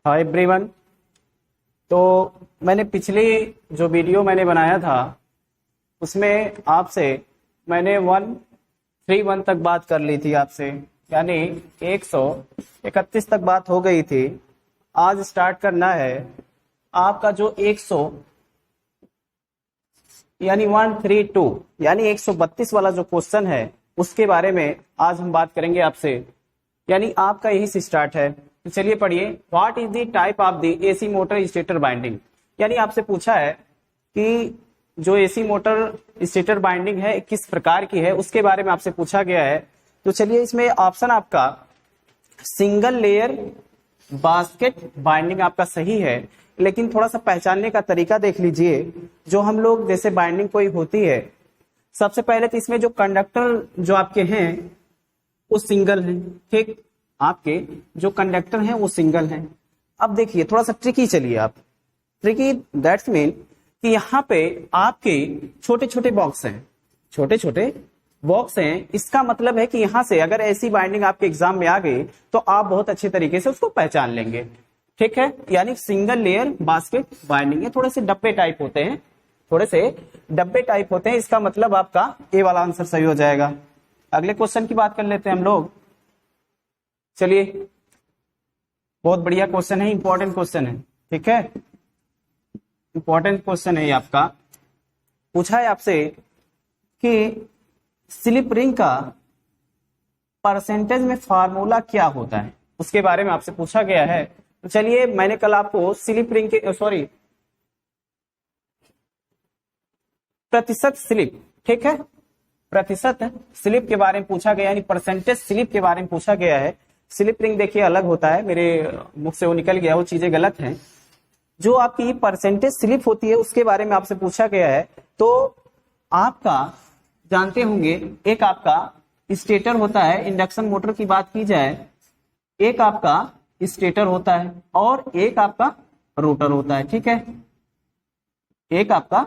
Hi everyone. तो मैंने पिछली जो वीडियो मैंने बनाया था उसमें आपसे मैंने 131 तक बात कर ली थी आपसे, यानी 131 तक बात हो गई थी। आज स्टार्ट करना है आपका जो 100 यानी 132 यानी 132 वाला जो क्वेश्चन है उसके बारे में आज हम बात करेंगे आपसे, यानी आपका यही से स्टार्ट है। तो चलिए पढ़िए। What is the type of the AC motor stator binding, यानी आपसे पूछा है कि जो एसी मोटर स्टेटर बाइंडिंग है किस प्रकार की है, उसके बारे में आपसे पूछा गया है। तो चलिए इसमें ऑप्शन आपका सिंगल लेयर बास्केट बाइंडिंग आपका सही है, लेकिन थोड़ा सा पहचानने का तरीका देख लीजिए। जो हम लोग जैसे बाइंडिंग कोई होती है, सबसे पहले तो इसमें जो कंडक्टर जो आपके हैं वो सिंगल है, ठीक। आपके जो कंडक्टर हैं वो सिंगल हैं। अब देखिए थोड़ा सा ट्रिकी, चलिए आप ट्रिकी दैट्स मीन कि यहाँ पे आपके छोटे छोटे बॉक्स हैं, छोटे छोटे बॉक्स हैं। इसका मतलब है कि यहाँ से अगर ऐसी बाइंडिंग आपके एग्जाम में आ गई तो आप बहुत अच्छे तरीके से उसको पहचान लेंगे, ठीक है। यानी सिंगल लेयर बास्केट बाइंडिंग है। थोड़े से डब्बे टाइप होते हैं, थोड़े से डब्बे टाइप होते हैं। इसका मतलब आपका ए वाला आंसर सही हो जाएगा। अगले क्वेश्चन की बात कर लेते हैं हम लोग। चलिए, बहुत बढ़िया क्वेश्चन है, इंपॉर्टेंट क्वेश्चन है, ठीक है। इंपॉर्टेंट क्वेश्चन है ये आपका। पूछा है आपसे कि स्लिप रिंग का परसेंटेज में फार्मूला क्या होता है, उसके बारे में आपसे पूछा गया है। तो चलिए, मैंने कल आपको स्लिप रिंग के प्रतिशत स्लिप, ठीक है, प्रतिशत स्लिप के बारे में पूछा गया, यानी परसेंटेज स्लिप के बारे में पूछा गया है। स्लिप रिंग देखिए अलग होता है, मेरे मुख से वो निकल गया, वो चीजें गलत हैं। जो आपकी परसेंटेज स्लिप होती है उसके बारे में आपसे पूछा गया है। तो आपका जानते होंगे, एक आपका स्टेटर होता है, इंडक्शन मोटर की बात की जाए, एक आपका स्टेटर होता है और एक आपका रोटर होता है, ठीक है। एक आपका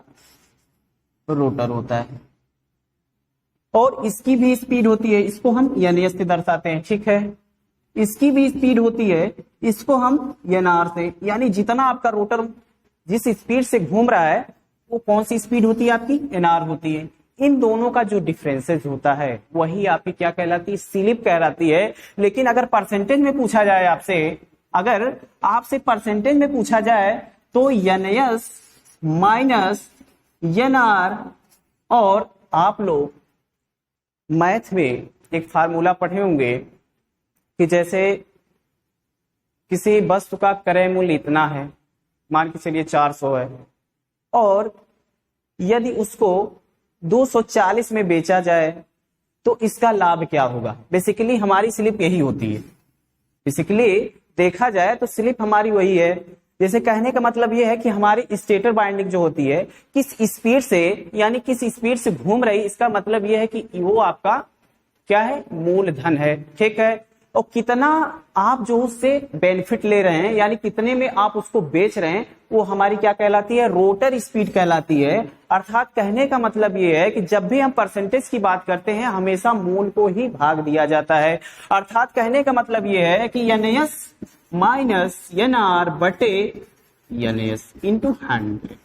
रोटर होता है और इसकी भी स्पीड होती है, इसको हम एनएस से दर्शाते हैं, ठीक है। इसकी भी स्पीड होती है, इसको हम एनआर से, यानी जितना आपका रोटर जिस स्पीड से घूम रहा है वो कौन सी स्पीड होती है आपकी, एनआर होती है। इन दोनों का जो डिफरेंसेस होता है वही आपकी क्या कहलाती है, स्लिप कहलाती है। लेकिन अगर परसेंटेज में पूछा जाए आपसे, अगर आपसे परसेंटेज में पूछा जाए तो एनएस माइनस एनआर, और आप लोग मैथ में एक फार्मूला पढ़े होंगे कि जैसे किसी वस्तु का क्रय मूल्य इतना है, मान के चलिए 400 है, और यदि उसको 240 में बेचा जाए तो इसका लाभ क्या होगा। बेसिकली हमारी स्लिप यही होती है। बेसिकली देखा जाए तो स्लिप हमारी वही है। जैसे कहने का मतलब यह है कि हमारी स्टेटर बाइंडिंग जो होती है किस स्पीड से, यानी किस स्पीड से घूम रही, इसका मतलब यह है कि वो आपका क्या है, मूलधन है, ठीक है। और कितना आप जो उससे बेनिफिट ले रहे हैं, यानी कितने में आप उसको बेच रहे हैं, वो हमारी क्या कहलाती है, रोटर स्पीड कहलाती है। अर्थात कहने का मतलब ये है कि जब भी हम परसेंटेज की बात करते हैं हमेशा मूल को ही भाग दिया जाता है। अर्थात कहने का मतलब ये है कि एनएस माइनस एनआर बटे एनएस इंटू 100,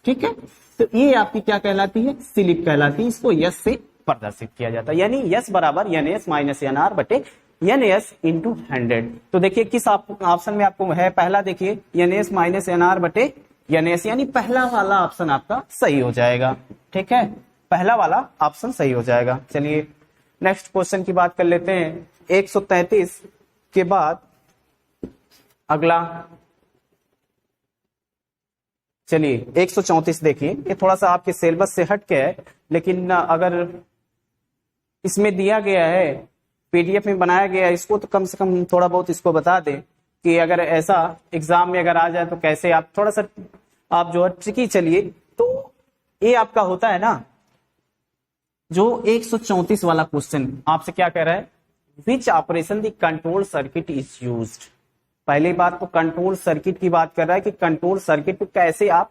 ठीक है। तो ये आपकी क्या कहलाती है, स्लिप कहलाती है। इसको यस से प्रदर्शित किया जाता है, यानी यस बराबर एनएस माइनस एनआर बटे एनएस इंटू 100। तो देखिए किस ऑप्शन में आपको है, पहला देखिए एनएस माइनस एनआर बटे एनएस, यानी पहला वाला ऑप्शन आपका सही हो जाएगा, ठीक है। पहला वाला ऑप्शन सही हो जाएगा। चलिए नेक्स्ट क्वेश्चन की बात कर लेते हैं। 133 के बाद अगला, चलिए 134 देखिए। ये थोड़ा सा आपके सिलेबस से हट के है, लेकिन अगर इसमें दिया गया है, पीडीएफ में बनाया गया है, इसको तो कम से कम थोड़ा बहुत इसको बता दें कि अगर ऐसा एग्जाम में अगर आ जाए तो कैसे आप थोड़ा सा आप जो है ट्रिकी। चलिए, तो ये आपका होता है ना, जो 134 वाला क्वेश्चन आपसे क्या कह रहा है, which operation the control circuit is used. पहली बात तो कंट्रोल सर्किट की बात कर रहा है कि कंट्रोल सर्किट को कैसे आप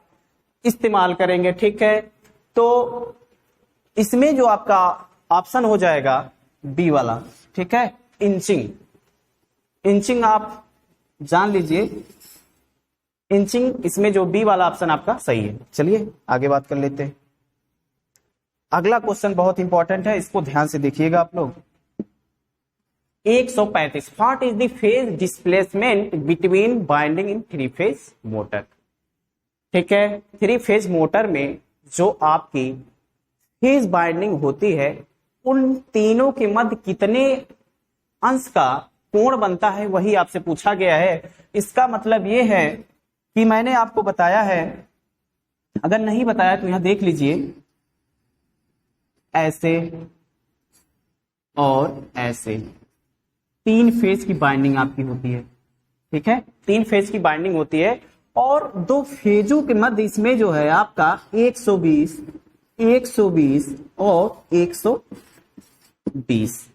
इस्तेमाल करेंगे, ठीक है। तो इसमें जो आपका ऑप्शन हो जाएगा बी वाला, ठीक है, इंचिंग। इंचिंग आप जान लीजिए, इंचिंग इसमें जो बी वाला ऑप्शन आपका सही है। चलिए आगे बात कर लेते हैं। अगला क्वेश्चन बहुत इंपॉर्टेंट है, इसको ध्यान से देखिएगा आप लोग। 135 what is the phase displacement between binding in three phase motor. ठीक है, थ्री फेज मोटर में जो आपकी फेज बाइंडिंग होती है उन तीनों के मध्य कितने अंश का कोण बनता है, वही आपसे पूछा गया है। इसका मतलब यह है कि मैंने आपको बताया है, अगर नहीं बताया तो यहां देख लीजिए, ऐसे और ऐसे तीन फेज की बाइंडिंग आपकी होती है। ठीक है, तीन फेज की बाइंडिंग होती है और दो फेजों के मध्य इसमें जो है आपका 120 और 120,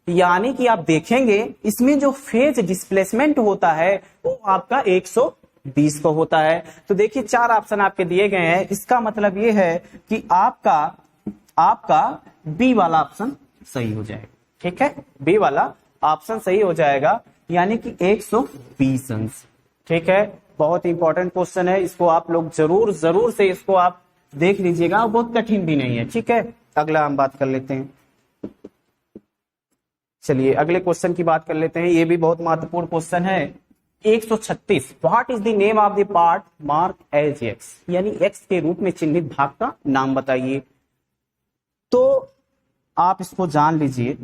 यानी कि आप देखेंगे इसमें जो फेज डिस्प्लेसमेंट होता है वो आपका 120 को होता है। तो देखिए चार ऑप्शन आपके दिए गए हैं, इसका मतलब ये है कि आपका बी वाला ऑप्शन सही हो जाएगा। ठीक है, बी वाला ऑप्शन सही हो जाएगा, यानी कि 120 अंश। ठीक है, बहुत इंपॉर्टेंट क्वेश्चन है, इसको आप लोग जरूर से इसको आप देख लीजिएगा, बहुत कठिन भी नहीं है। ठीक है, अगला हम बात कर लेते हैं। चलिए अगले क्वेश्चन की बात कर लेते हैं, ये भी बहुत महत्वपूर्ण क्वेश्चन है। 136 what is the name of the part mark as X, यानी एक्स के रूप में चिन्हित भाग का नाम बताइए। तो आप इसको जान लीजिए,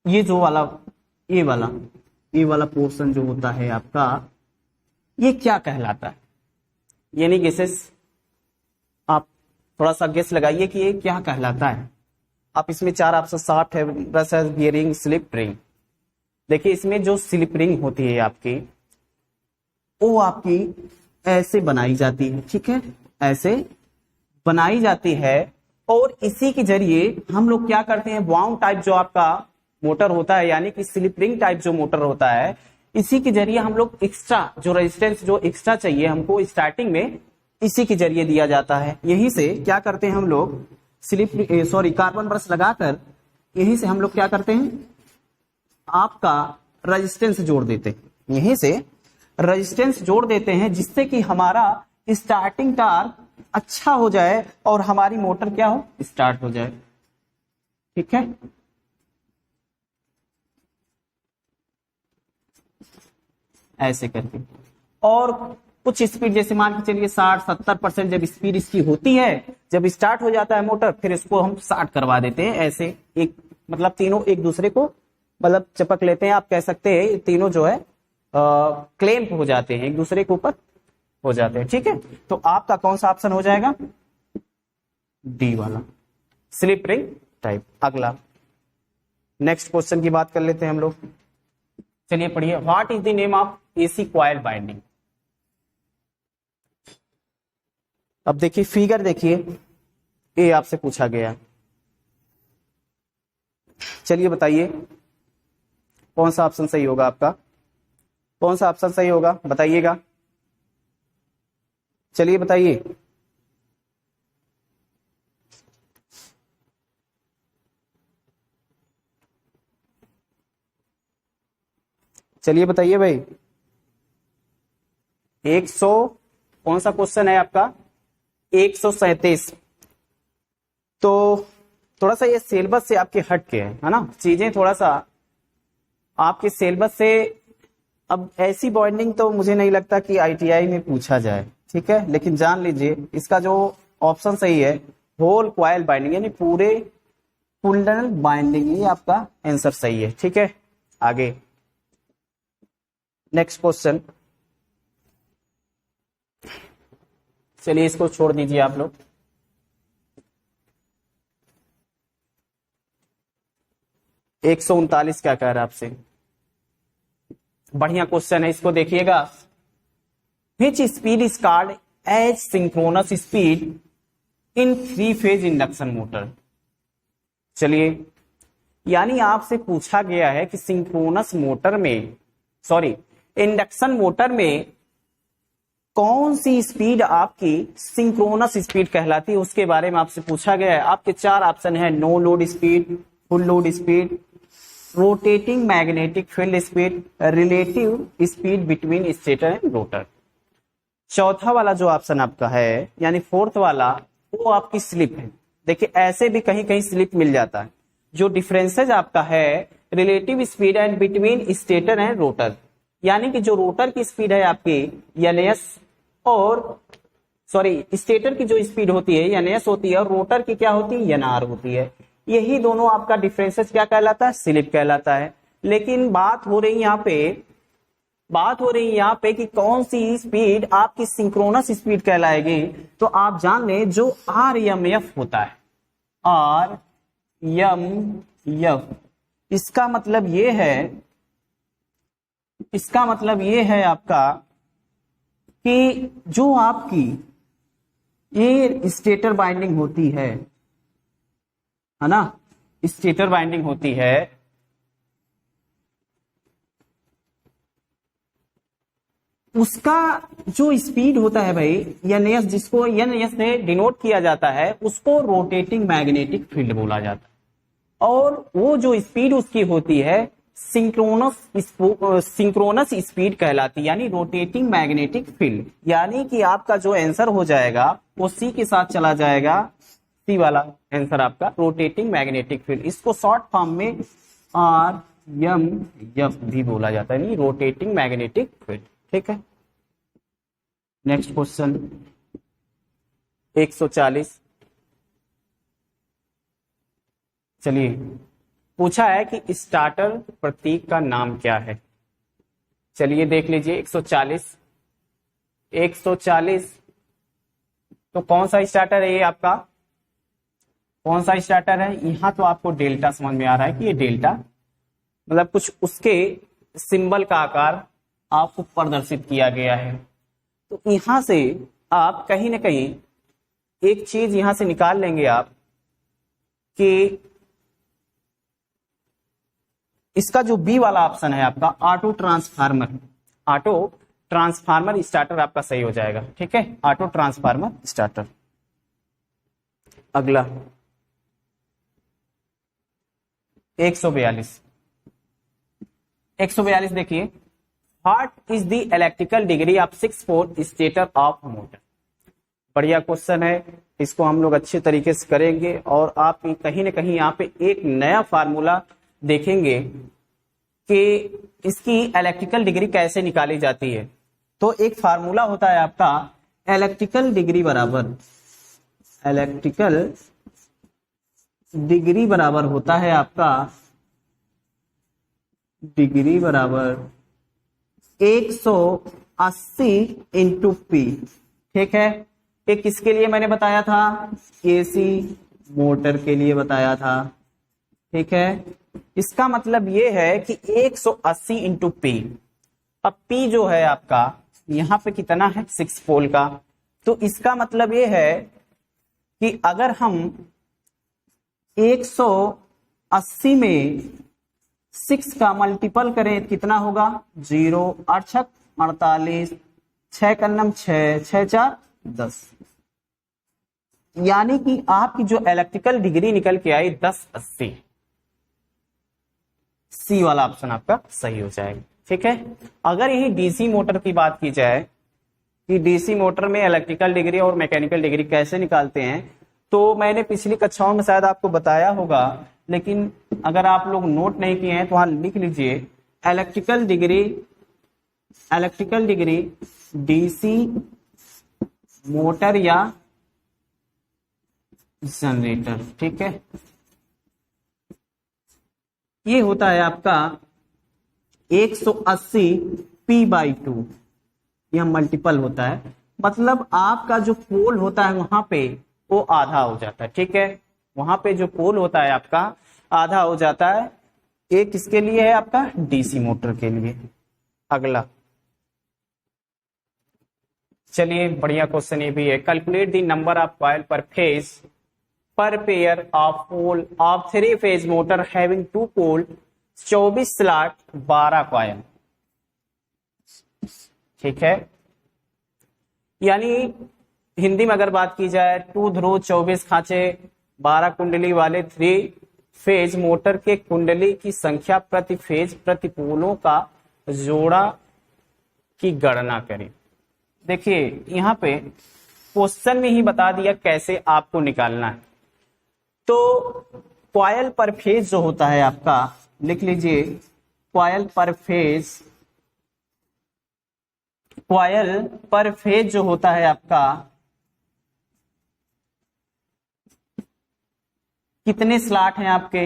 ये वाला पोर्शन जो होता है आपका, ये क्या कहलाता है, यानी गेसेस आप थोड़ा सा गेस लगाइए कि ये क्या कहलाता है। आप इसमें चार ऑप्शन शाफ्ट है, ब्रश है, बियरिंग, स्लिप रिंग। देखिए इसमें जो स्लिप रिंग होती है आपकी, वो आपकी ऐसे बनाई जाती है। ठीक है, ऐसे बनाई जाती है और इसी के जरिए हम लोग क्या करते हैं, वाउंड टाइप जो आपका मोटर होता है, यानी कि स्लिप रिंग टाइप जो मोटर होता है, इसी के जरिए हम लोग एक्स्ट्रा जो रेजिस्टेंस जो एक्स्ट्रा चाहिए हमको स्टार्टिंग में, इसी के जरिए दिया जाता है। यही से क्या करते हैं हम लोग, कार्बन ब्रश लगाकर यही से हम लोग क्या करते हैं, आपका रेजिस्टेंस जोड़ देते हैं, यहीं से रेजिस्टेंस जोड़ देते हैं, जिससे कि हमारा स्टार्टिंग टार्क अच्छा हो जाए और हमारी मोटर क्या हो, स्टार्ट हो जाए। ठीक है, ऐसे करके। और कुछ स्पीड जैसे मान के चलिए 60-70% जब स्पीड इसकी होती है, जब स्टार्ट हो जाता है मोटर, फिर इसको हम स्टार्ट करवा देते हैं ऐसे, एक मतलब तीनों एक दूसरे को मतलब चपक लेते हैं, आप कह सकते हैं ये तीनों जो है क्लैंप हो जाते हैं, एक दूसरे के ऊपर हो जाते हैं। ठीक है, तो आपका कौन सा ऑप्शन हो जाएगा, डी वाला, स्लिप रिंग टाइप। अगला नेक्स्ट क्वेश्चन की बात कर लेते हैं हम लोग। चलिए पढ़िए, what is the name of AC coil binding. अब देखिए फिगर देखिए, ये आपसे पूछा गया, चलिए बताइए कौन सा ऑप्शन सही होगा आपका, कौन सा ऑप्शन सही होगा बताइएगा, चलिए बताइए। चलिए बताइए भाई, 100 कौन सा क्वेश्चन है आपका, 137। तो थोड़ा सा ये सिलेबस से आपके हट के है ना, चीजें थोड़ा सा आपके सिलेबस से। अब ऐसी बॉन्डिंग तो मुझे नहीं लगता कि आईटीआई में पूछा जाए। ठीक है, लेकिन जान लीजिए इसका जो ऑप्शन सही है, होल कॉइल बाइंडिंग, यानी पूरे कुंडल बाइंडिंग, ये आपका आंसर सही है। ठीक है, आगे नेक्स्ट क्वेश्चन। चलिए इसको छोड़ दीजिए आप लोग। एक 139 क्या कह रहा है आपसे, बढ़िया क्वेश्चन है, इसको देखिएगा। Which speed is called as synchronous speed in three phase induction motor. चलिए, यानी आपसे पूछा गया है कि सिंक्रोनस मोटर में, सॉरी इंडक्शन मोटर में कौन सी स्पीड आपकी सिंक्रोनस स्पीड कहलाती है, उसके बारे में आपसे पूछा गया है। आपके चार ऑप्शन है, no load speed, full load speed, rotating magnetic field speed, relative speed between stator and rotor. चौथा वाला जो ऑप्शन आपका है यानी फोर्थ वाला, वो आपकी स्लिप है। देखिए ऐसे भी कहीं कहीं स्लिप मिल जाता है। जो डिफरेंसेज आपका है relative speed and between stator and rotor, यानी कि जो रोटर की स्पीड है आपकी NS और सॉरी स्टेटर की जो स्पीड होती है NS होती है और रोटर की क्या होती है NR होती है। यही दोनों आपका डिफरेंसेस क्या कहलाता है, स्लिप कहलाता है। लेकिन बात हो रही यहाँ पे कि कौन सी स्पीड आपकी सिंक्रोनस स्पीड कहलाएगी। तो आप जान लें जो RMF होता है, RMF, इसका मतलब ये है आपका कि जो आपकी ये स्टेटर बाइंडिंग होती है ना, स्टेटर बाइंडिंग होती है, उसका जो स्पीड होता है भाई NS, जिसको NS से डिनोट किया जाता है, उसको रोटेटिंग मैग्नेटिक फील्ड बोला जाता है। और वो जो स्पीड उसकी होती है सिंक्रोनस स्पीड कहलाती है, यानी रोटेटिंग मैग्नेटिक फील्ड। यानी कि आपका जो आंसर हो जाएगा वो सी के साथ चला जाएगा, सी वाला आंसर आपका रोटेटिंग मैग्नेटिक फील्ड। इसको शॉर्ट फॉर्म में RMF भी बोला जाता है, यानी रोटेटिंग मैग्नेटिक फील्ड। ठीक है, नेक्स्ट क्वेश्चन 140। चलिए पूछा है कि स्टार्टर प्रतीक का नाम क्या है। चलिए देख लीजिए 140 तो कौन सा स्टार्टर है ये आपका, कौन सा स्टार्टर है। यहां तो आपको डेल्टा समझ में आ रहा है कि ये डेल्टा मतलब कुछ उसके सिंबल का आकार आपको प्रदर्शित किया गया है। तो यहां से आप कहीं ना कहीं एक चीज यहां से निकाल लेंगे आप कि इसका जो बी वाला ऑप्शन है आपका ऑटो ट्रांसफार्मर स्टार्टर आपका सही हो जाएगा। ठीक है, ऑटो ट्रांसफार्मर स्टार्टर। अगला 142 देखिए, what is the electrical degree of 6-पोल स्टेटर ऑफ मोटर। बढ़िया क्वेश्चन है, इसको हम लोग अच्छे तरीके से करेंगे और आप कहीं ना कहीं यहाँ पे एक नया फार्मूला देखेंगे कि इसकी इलेक्ट्रिकल डिग्री कैसे निकाली जाती है। तो एक फार्मूला होता है आपका इलेक्ट्रिकल डिग्री बराबर होता है आपका डिग्री बराबर 180 इंटू पी। ठीक है, एक किसके लिए मैंने बताया था, AC मोटर के लिए बताया था। ठीक है, इसका मतलब ये है कि 180 इंटू पी। अब पी जो है आपका यहां पे कितना है 6 पोल का, तो इसका मतलब ये है कि अगर हम 180 में 6 का मल्टीपल करें कितना होगा 0, 8 छक 48, 6 का नम 6, 6 4 10, यानी कि आपकी जो इलेक्ट्रिकल डिग्री निकल के आई 1080। सी वाला ऑप्शन आपका सही हो जाएगा। ठीक है, अगर यही डीसी मोटर की बात की जाए कि डीसी मोटर में इलेक्ट्रिकल डिग्री और मैकेनिकल डिग्री कैसे निकालते हैं, तो मैंने पिछली कक्षाओं में शायद आपको बताया होगा, लेकिन अगर आप लोग नोट नहीं किए हैं तो वहां लिख लीजिए इलेक्ट्रिकल डिग्री डीसी मोटर या जनरेटर। ठीक है, ये होता है आपका 180 p/2, यह मल्टीपल होता है, मतलब आपका जो पोल होता है वहां पे वो आधा हो जाता है। ठीक है, वहां पे जो पोल होता है आपका आधा हो जाता है। ये किसके लिए है आपका डीसी मोटर के लिए। अगला चलिए बढ़िया क्वेश्चन ये भी है, calculate the number of coil per phase per pair of pole of 3 phase motor having 2 pole 24 slot 12 coil. ठीक है, यानी हिंदी में अगर बात की जाए 2 ध्रुव 24 खांचे 12 कुंडली वाले 3 फेज मोटर के कुंडली की संख्या प्रति फेज प्रति पोलों का जोड़ा की गणना करें। देखिए यहाँ पे क्वेश्चन में ही बता दिया कैसे आपको निकालना है। तो कॉइल पर फेज जो होता है आपका, लिख लीजिए कॉइल पर फेज जो होता है आपका, कितने स्लॉट हैं आपके,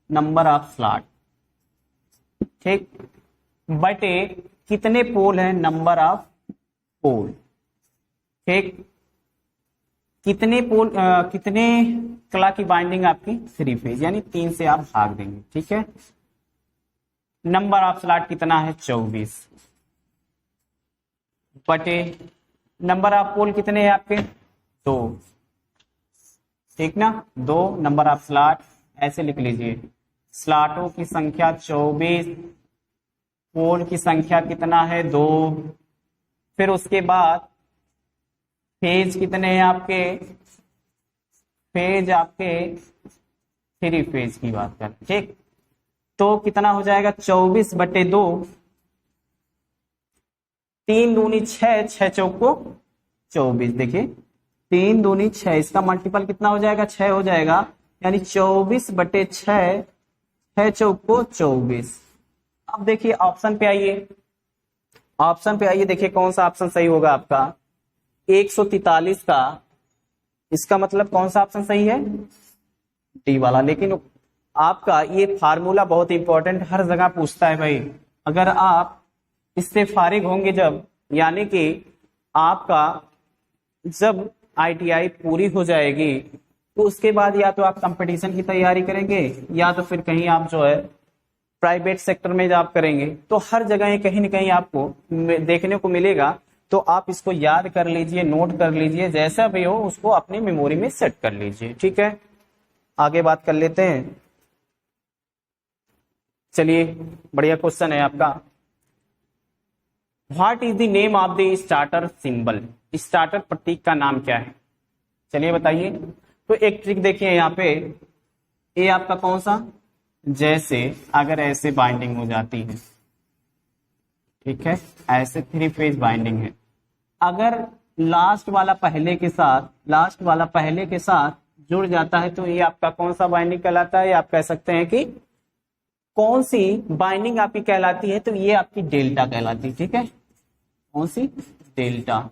नंबर ऑफ स्लॉट, ठीक, बटे कितने पोल हैं, नंबर ऑफ पोल, ठीक, कितने पोल कितने कला की बाइंडिंग आपकी 3 फेज, यानी 3 से आप भाग देंगे, ठीक है। नंबर ऑफ स्लॉट कितना है 24, बटे नंबर ऑफ पोल कितने हैं आपके 2, ठीक ना, 2 नंबर ऑफ स्लॉट, ऐसे लिख लीजिए स्लॉटों की संख्या 24, पोल की संख्या कितना है 2, फिर उसके बाद फेज कितने हैं आपके, फेज आपके 3 फेज की बात कर, ठीक, तो कितना हो जाएगा 24 बटे 2, 3 दूनी 6, 6 चौको 24, देखिए 3 दूनी 6, इसका मल्टीपल कितना हो जाएगा 6 हो जाएगा, यानी 24 बटे 6, 6 चौको 24। अब देखिए ऑप्शन पे आइए, ऑप्शन पे आइए, देखिए कौन सा ऑप्शन सही होगा आपका, 143 का, इसका मतलब कौन सा ऑप्शन सही है, डी वाला। लेकिन आपका ये फार्मूला बहुत इंपॉर्टेंट, हर जगह पूछता है भाई, अगर आप इससे फारिग होंगे जब, यानी कि आपका जब आईटीआई पूरी हो जाएगी तो उसके बाद या तो आप कंपटीशन की तैयारी करेंगे या तो फिर कहीं आप जो है प्राइवेट सेक्टर में जॉब करेंगे, तो हर जगह कहीं ना कहीं आपको देखने को मिलेगा। तो आप इसको याद कर लीजिए, नोट कर लीजिए, जैसा भी हो उसको अपनी मेमोरी में सेट कर लीजिए, ठीक है। आगे बात कर लेते हैं, चलिए बढ़िया क्वेश्चन है आपका, what is the name of the starter symbol, starter प्रतीक का नाम क्या है, चलिए बताइए। तो एक ट्रिक देखिए यहाँ पे, ये आपका कौन सा, जैसे अगर ऐसे बाइंडिंग हो जाती है, ठीक है, ऐसे 3 फेज बाइंडिंग है, अगर लास्ट वाला पहले के साथ जुड़ जाता है तो ये आपका कौन सा बाइंडिंग कहलाता है, आप कह सकते हैं कि कौन सी बाइंडिंग आपकी कहलाती है, तो ये आपकी डेल्टा कहलाती है, ठीक है, कौन सी, डेल्टा।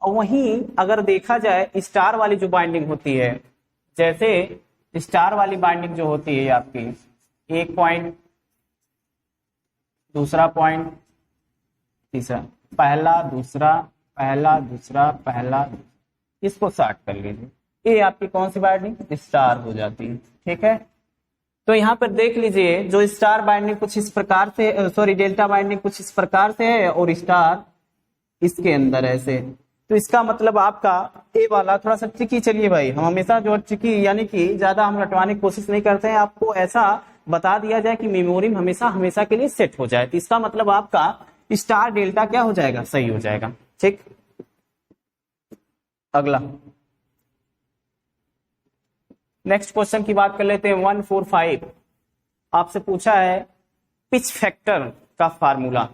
और वहीं अगर देखा जाए स्टार वाली जो बाइंडिंग होती है, जैसे स्टार वाली बाइंडिंग जो होती है आपकी, एक पॉइंट, दूसरा पॉइंट, तीसरा, पहला दूसरा, पहला दूसरा, पहला, इसको शॉर्ट कर लीजिए, ये आपकी कौन सी बाइंडिंग, स्टार हो जाती है, ठीक है। तो यहाँ पर देख लीजिए जो स्टार बाइंडिंग कुछ इस प्रकार से, सॉरी डेल्टा बाइंडिंग कुछ इस प्रकार से है और स्टार इसके अंदर ऐसे, तो इसका मतलब आपका ए वाला थोड़ा सा ट्रिकी, चलिए भाई हम हमेशा जो ट्रिकी यानी कि ज्यादा हम रटवाने की कोशिश नहीं करते हैं, आपको ऐसा बता दिया जाए कि मेमोरी में हमेशा के लिए सेट हो जाए, तो इसका मतलब आपका स्टार डेल्टा क्या हो जाएगा, सही हो जाएगा, ठीक। अगला नेक्स्ट क्वेश्चन की बात कर लेते हैं, 145 आपसे पूछा है पिच फैक्टर का फार्मूला,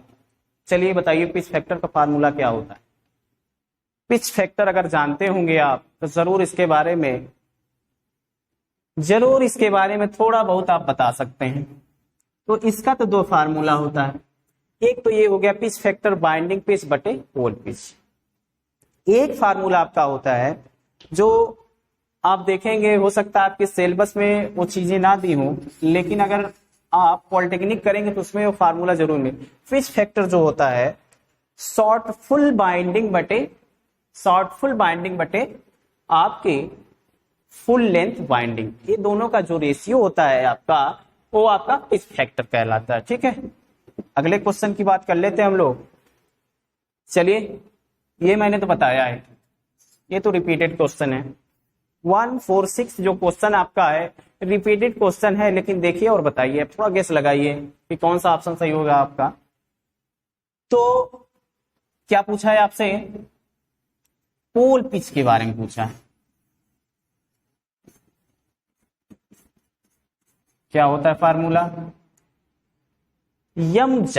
चलिए बताइए पिच फैक्टर का फार्मूला क्या होता है। पिच फैक्टर अगर जानते होंगे आप तो जरूर इसके बारे में थोड़ा बहुत आप बता सकते हैं। तो इसका तो 2 फार्मूला होता है, एक तो ये हो गया पिच फैक्टर बाइंडिंग पिच बटे पोल पिच, एक फार्मूला आपका होता है जो आप देखेंगे, हो सकता है आपके सिलेबस में वो चीजें ना दी हो, लेकिन अगर आप पॉलिटेक्निक करेंगे तो उसमें वो फार्मूला जरूर मिले। पिच फैक्टर जो होता है शॉर्ट फुल बाइंडिंग बटे आपके फुल लेंथ बाइंडिंग, ये दोनों का जो रेशियो होता है आपका, वो आपका पिच फैक्टर कहलाता है, ठीक है। अगले क्वेश्चन की बात कर लेते हैं हम लोग, चलिए ये मैंने तो बताया है, ये तो रिपीटेड क्वेश्चन है, 146 जो क्वेश्चन आपका है रिपीटेड क्वेश्चन है, लेकिन देखिए और बताइए, थोड़ा गेस लगाइए कि कौन सा ऑप्शन सही होगा आपका। तो क्या पूछा है आपसे, पोल पिच के बारे में पूछा है, क्या होता है फार्मूला? mz,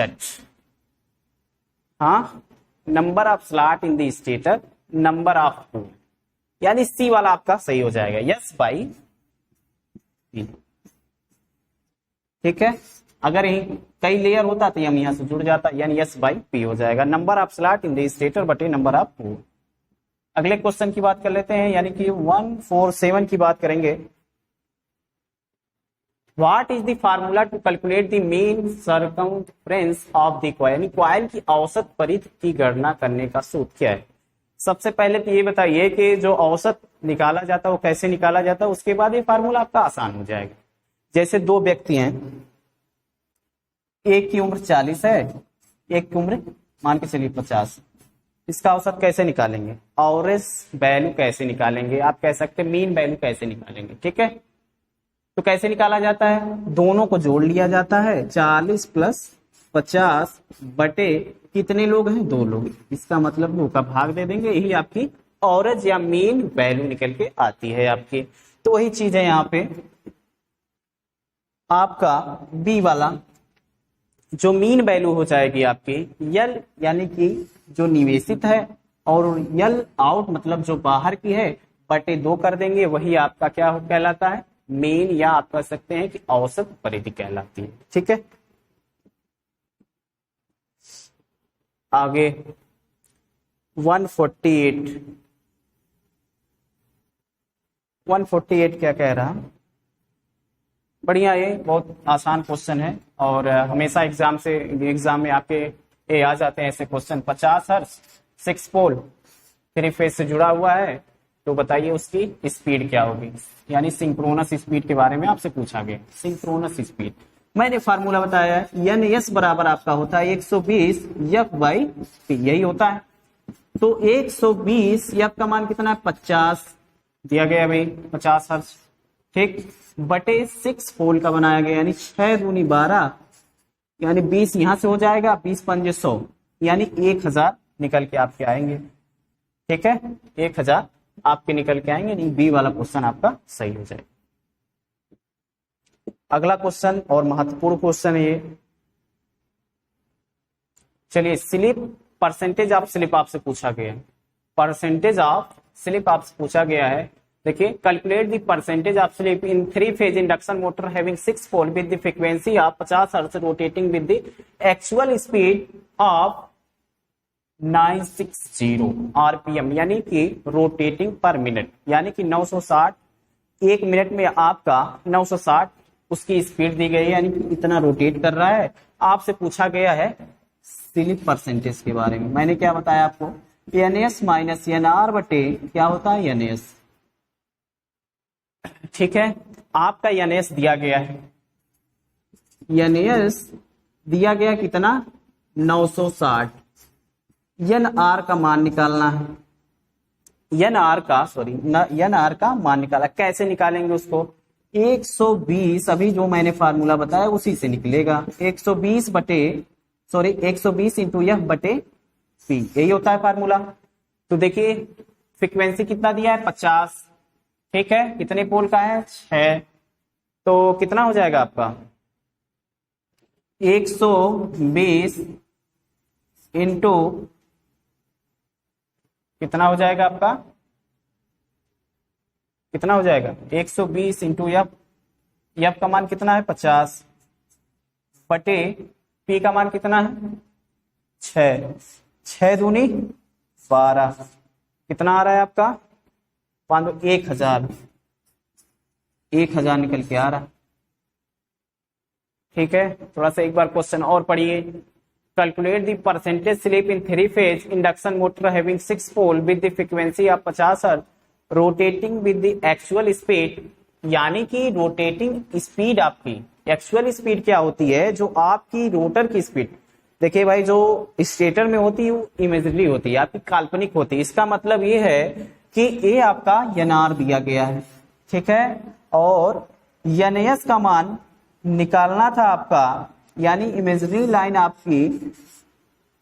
हाँ, number of slot in the stator, number of pole, यानी सी वाला आपका सही हो जाएगा, यस बाई पी। ठीक है, अगर यही कई लेयर होता तो हम यहां से जुड़ जाता, यानी यस बाई पी हो जाएगा, number of slot in the stator बटे नंबर ऑफ पोल। अगले क्वेश्चन की बात कर लेते हैं, यानी कि 147 की बात करेंगे। What is the formula to calculate the mean circumference of the coil? यानी कॉइल की औसत परिधि की गणना करने का सूत्र क्या है? सबसे पहले तो ये बताइए कि जो औसत निकाला जाता है वो कैसे निकाला जाता है, उसके बाद ये फार्मूला आपका आसान हो जाएगा। जैसे दो व्यक्ति हैं, एक की उम्र 40 है, एक की उम्र मान के चलिए 50, इसका औसत कैसे निकालेंगे? एवरेज वैल्यू कैसे निकालेंगे? आप कह सकते हैं मीन वैल्यू कैसे निकालेंगे। ठीक है, तो कैसे निकाला जाता है? दोनों को जोड़ लिया जाता है, 40 प्लस 50 बटे कितने लोग हैं? 2 लोग, इसका मतलब 2 का भाग दे देंगे, यही आपकी एवरेज या मीन वैल्यू निकल के आती है आपकी। तो वही चीज है यहाँ पे आपका बी वाला, जो मीन वैल्यू हो जाएगी आपकी यल, यानी कि जो निवेशित है, और यल आउट मतलब जो बाहर की है, बटे 2 कर देंगे, वही आपका क्या कहलाता है? मीन, या आप कह सकते हैं कि औसत परिधि कहलाती है। ठीक है, आगे 148 क्या कह रहा? बढ़िया, ये बहुत आसान क्वेश्चन है और हमेशा एग्जाम में आपके ये आ जाते हैं ऐसे क्वेश्चन। 50 हर्ट्ज 6 पोल 3 फेज से जुड़ा हुआ है, तो बताइए उसकी स्पीड क्या होगी? यानी सिंक्रोनस स्पीड के बारे में आपसे पूछा गया। सिंक्रोनस स्पीड मैंने फार्मूला बताया है, एन एस बराबर आपका होता है 120 एफ बाई पी, यही होता है। तो 120 एफ का मान कितना है? 50 दिया गया भाई, 50 हर्ट्ज, ठीक, बटे 6 पोल का बनाया गया, यानी 6 दूनी 12, यानी 20 यहां से हो जाएगा, 20 पंजे 100, यानी 1000 निकल के आपके आएंगे। ठीक है, 1000 आपके निकल के आएंगे, नहीं बी वाला क्वेश्चन आपका सही हो जाएगा। अगला क्वेश्चन और महत्वपूर्ण क्वेश्चन है ये, चलिए स्लिप, परसेंटेज ऑफ स्लिप आपसे पूछा गया है। परसेंटेज ऑफ स्लिप आपसे पूछा गया है। देखिए, calculate the percentage of slip in 3 phase induction motor having 6 pole with the frequency of 50 hertz rotating with the actual speed of 960 RPM, यानी कि रोटेटिंग पर मिनट, यानी कि 960 एक मिनट में आपका 960 उसकी स्पीड दी गई है, यानी कि इतना रोटेट कर रहा है। आपसे पूछा गया है स्लिप परसेंटेज के बारे में। मैंने क्या बताया आपको? एनएस माइनस एनआर बटे क्या होता है? एनएस। ठीक है, आपका एनएस दिया गया है, एनएस दिया गया कितना? 960। एन आर का मान निकालना है, एन आर का मान निकाला। कैसे निकालेंगे उसको? 120, अभी जो मैंने फार्मूला बताया उसी से निकलेगा। 120 इंटू एफ बटे पी, यही होता है फार्मूला। तो देखिए फ्रीक्वेंसी कितना दिया है? 50, ठीक है, कितने पोल का है? 6, तो कितना हो जाएगा आपका? 120 इंटू कितना हो जाएगा आपका? कितना हो जाएगा? 120 इंटू एफ, एफ का मान कितना है? 50 बटे पी का मान कितना है? 6 दूनी 12, कितना आ रहा है आपका? 1000 निकल के आ रहा। ठीक है, थोड़ा सा एक बार क्वेश्चन और पढ़िए। Calculate the percentage slip in 3 phase induction motor having 6 pole with the frequency of 50 hertz rotating with the actual speed, यानी कि रोटेटिंग स्पीड आपकी एक्चुअल स्पीड क्या होती है? जो आपकी रोटर की स्पीड, देखिए भाई, जो स्टेटर में होती है वो इमेजिनरी होती है, आपकी काल्पनिक होती है। इसका मतलब ये है कि ये आपका एनआर दिया गया है, ठीक है, और एनएस का मान निकालना था आपका, यानी इमेजिनरी लाइन आपकी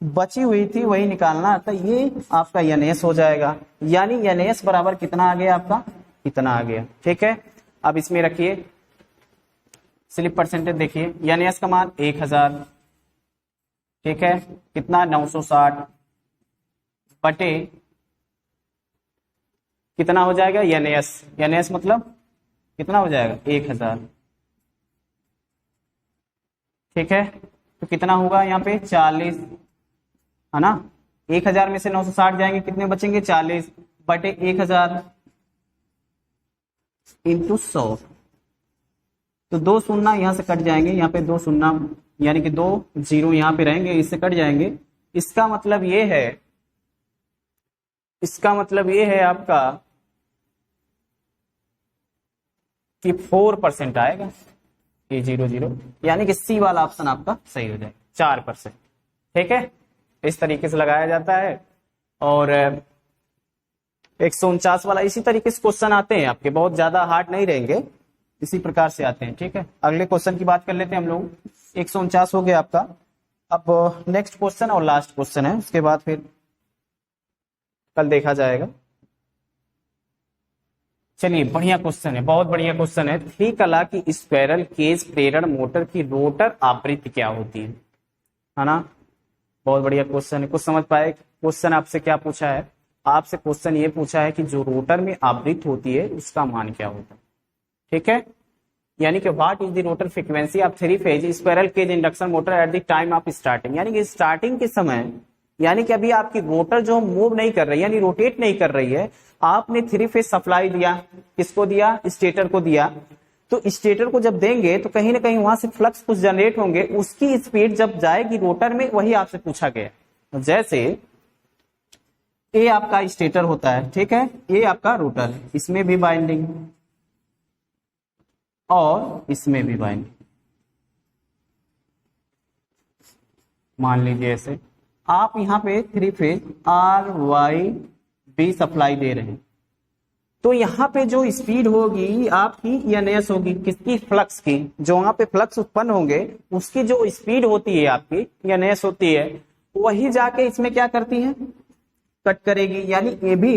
बची हुई थी वही निकालना था, ये आपका एनएस हो जाएगा। यानी एनएस बराबर कितना आ गया आपका? इतना आ गया। ठीक है, अब इसमें रखिए स्लिप परसेंटेज देखिए, यानी एस का मान 1000, ठीक है, कितना 960 बटे कितना हो जाएगा एन एस मतलब कितना हो जाएगा 1000, ठीक है। तो कितना होगा यहाँ पे 40, है ना। 1000 में से 960 जाएंगे, कितने बचेंगे 40 बटे 1000 इंटू 100। तो 2 शून्य यहां से कट जाएंगे, यहाँ पे 2 शून्य यानी कि 2 जीरो यहाँ पे रहेंगे, इससे कट जाएंगे। इसका मतलब ये है आपका कि 4% आएगा, ये 00, यानी कि सी वाला ऑप्शन आपका सही हो जाएगा 4%, ठीक है। इस तरीके से लगाया जाता है। और 149 वाला इसी तरीके से क्वेश्चन आते हैं आपके, बहुत ज्यादा हार्ड नहीं रहेंगे, इसी प्रकार से आते हैं, ठीक है। अगले क्वेश्चन की बात कर लेते हैं हम लोग। 149 हो गया आपका। अब नेक्स्ट क्वेश्चन और लास्ट क्वेश्चन है, उसके बाद फिर कल देखा जाएगा। चलिए, बढ़िया क्वेश्चन है, बहुत बढ़िया क्वेश्चन है। थ्री कला की स्क्वायरल केज प्रेरण मोटर की रोटर आवृत्ति क्या होती है ना। बहुत बढ़िया क्वेश्चन है। कुछ समझ पाए क्वेश्चन आपसे क्या पूछा है? आपसे क्वेश्चन ये पूछा है कि जो रोटर में आवृत्ति होती है उसका मान क्या होता है, ठीक है। यानी कि what is the rotor frequency of three phase squirrel cage induction motor at the time of starting, यानी कि स्टार्टिंग के समय, यानी कि अभी आपकी रोटर जो मूव नहीं कर रही, यानी रोटेट नहीं कर रही है, आपने थ्री फेज सप्लाई दिया, किसको दिया? स्टेटर को दिया। तो स्टेटर को जब देंगे तो कहीं ना कहीं वहां से फ्लक्स कुछ जनरेट होंगे, उसकी स्पीड जब जाएगी रोटर में, वही आपसे पूछा गया। जैसे ये आपका स्टेटर होता है, ठीक है, ये आपका रोटर है, इसमें भी बाइंडिंग और इसमें भी बाइंडिंग। मान लीजिए ऐसे आप यहाँ पे थ्री फेज RYB सप्लाई दे रहे हैं, तो यहाँ पे जो स्पीड होगी आपकी एनएस होगी, किसकी? फ्लक्स की। जो वहां पे फ्लक्स उत्पन्न होंगे उसकी जो स्पीड होती है आपकी एनएस होती है, वही जाके इसमें क्या करती है? कट करेगी। यानी ये भी,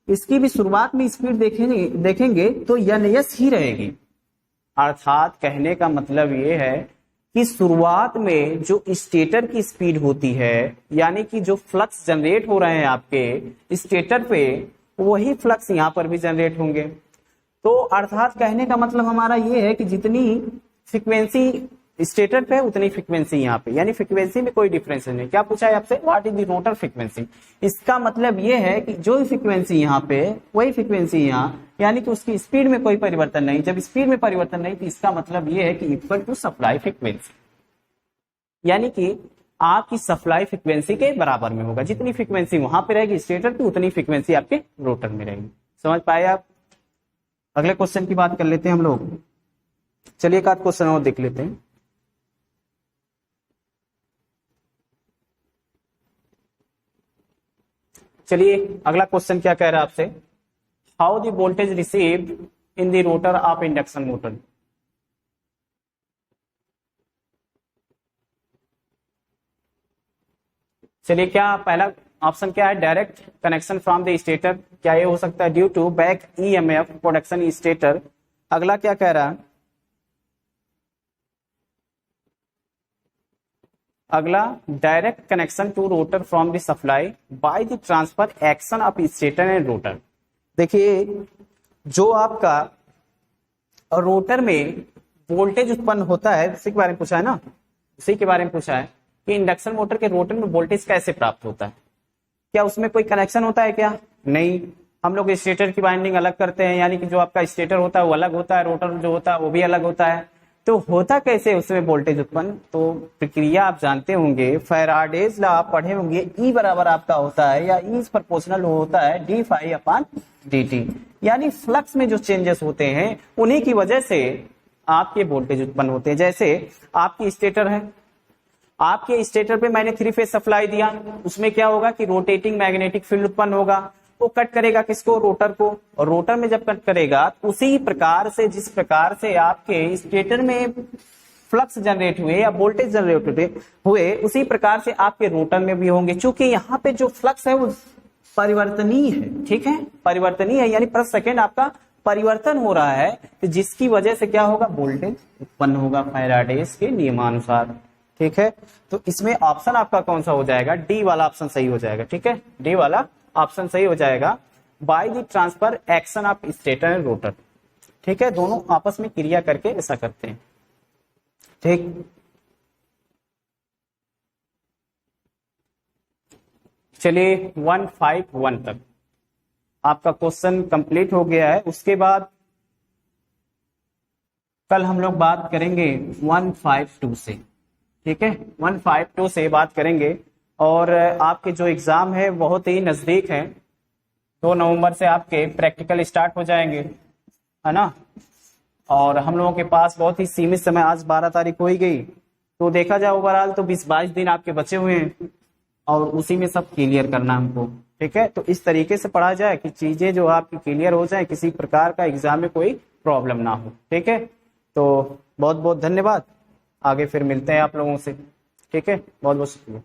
इसकी भी शुरुआत में स्पीड देखेंगे तो एनएस ही रहेगी। अर्थात कहने का मतलब ये है कि शुरुआत में जो स्टेटर की स्पीड होती है, यानी कि जो फ्लक्स जनरेट हो रहे हैं आपके स्टेटर पे, वही फ्लक्स यहां पर भी जनरेट होंगे। तो अर्थात कहने का मतलब हमारा ये है कि जितनी फ्रीक्वेंसी स्टेटर पे उतनी फ्रीक्वेंसी यहाँ पे, यानी फ्रीक्वेंसी में कोई डिफरेंस नहीं। क्या पूछा है आपसे? What is the rotor frequency. इसका मतलब ये है कि जो फ्रीक्वेंसी यहाँ पे वही फ्रीक्वेंसी यहाँ, यानी कि उसकी स्पीड में कोई परिवर्तन नहीं। जब स्पीड में परिवर्तन नहीं तो इसका मतलब ये है कि इक्वल टू सप्लाई फ्रीक्वेंसी, यानी कि आपकी सप्लाई फ्रीक्वेंसी के बराबर में होगा। जितनी फ्रीक्वेंसी वहां पे रहेगी स्टेटर की, उतनी फ्रीक्वेंसी आपके रोटर में रहेगी। समझ पाए आप? अगले क्वेश्चन की बात कर लेते हैं हम लोग। चलिए एक आध क्वेश्चन और देख लेते हैं। चलिए अगला क्वेश्चन क्या कह रहा है आपसे? How the voltage received in the rotor of induction motor. चलिए, क्या पहला ऑप्शन क्या है? Direct connection from the stator. क्या ये हो सकता है? Due to back EMF production stator. अगला क्या कह रहा है? अगला direct connection to rotor from the supply by the transfer action of stator and rotor. देखिए, जो आपका रोटर में वोल्टेज उत्पन्न होता है, उसी के बारे में पूछा है ना, उसी के बारे में पूछा है कि इंडक्शन मोटर के रोटर में वोल्टेज कैसे प्राप्त होता है। क्या उसमें कोई कनेक्शन होता है? क्या नहीं। हम लोग स्टेटर की वाइंडिंग अलग करते हैं, यानी कि जो आपका स्टेटर होता है वो अलग होता है, रोटर जो होता है वो भी अलग होता है। तो होता कैसे उसमें वोल्टेज उत्पन्न? तो प्रक्रिया आप जानते होंगे, फैराडेज लॉ आप पढ़े होंगे। ई बराबर आपका होता है, या ई प्रोपोर्शनल होता है D phi upon D T, यानी फ्लक्स में जो चेंजेस होते हैं उन्हीं की वजह से आपके वोल्टेज उत्पन्न होते हैं। जैसे आपकी स्टेटर है, आपके स्टेटर पे मैंने थ्री फेज सप्लाई दिया, उसमें क्या होगा कि रोटेटिंग मैग्नेटिक फील्ड उत्पन्न होगा, वो कट करेगा किसको? रोटर को। और रोटर में जब कट करेगा तो उसी प्रकार से, जिस प्रकार से आपके स्टेटर में फ्लक्स जनरेट हुए या वोल्टेज जनरेट हुए, उसी प्रकार से आपके रोटर में भी होंगे। चूंकि यहाँ पे जो फ्लक्स है वो परिवर्तनीय है, ठीक है, परिवर्तनीय है, यानी प्रति सेकेंड आपका परिवर्तन हो रहा है, तो जिसकी वजह से क्या होगा, वोल्टेज उत्पन्न होगा फैराडेस के नियमानुसार। ठीक है, तो इसमें ऑप्शन आपका कौन सा हो जाएगा, डी वाला ऑप्शन सही हो जाएगा। ठीक है, डी वाला ऑप्शन सही हो जाएगा, bye the transfer action of stator and rotor. ठीक है, दोनों आपस में क्रिया करके ऐसा करते हैं। ठीक, चलिए 151 तक आपका क्वेश्चन कंप्लीट हो गया है। उसके बाद कल हम लोग बात करेंगे 152 से। ठीक है, 152 से बात करेंगे। और आपके जो एग्जाम है बहुत ही नजदीक है, 2 नवंबर से आपके प्रैक्टिकल स्टार्ट हो जाएंगे, है ना। और हम लोगों के पास बहुत ही सीमित समय, आज 12 तारीख हो ही गई, तो देखा जाए ओवरऑल तो 20-22 दिन आपके बचे हुए हैं और उसी में सब क्लियर करना हमको। ठीक है, तो इस तरीके से पढ़ा जाए कि चीजें जो आपकी क्लियर हो जाए, किसी प्रकार का एग्जाम में कोई प्रॉब्लम ना हो। ठीक है, तो बहुत बहुत धन्यवाद, आगे फिर मिलते हैं आप लोगों से। ठीक है, बहुत बहुत शुक्रिया।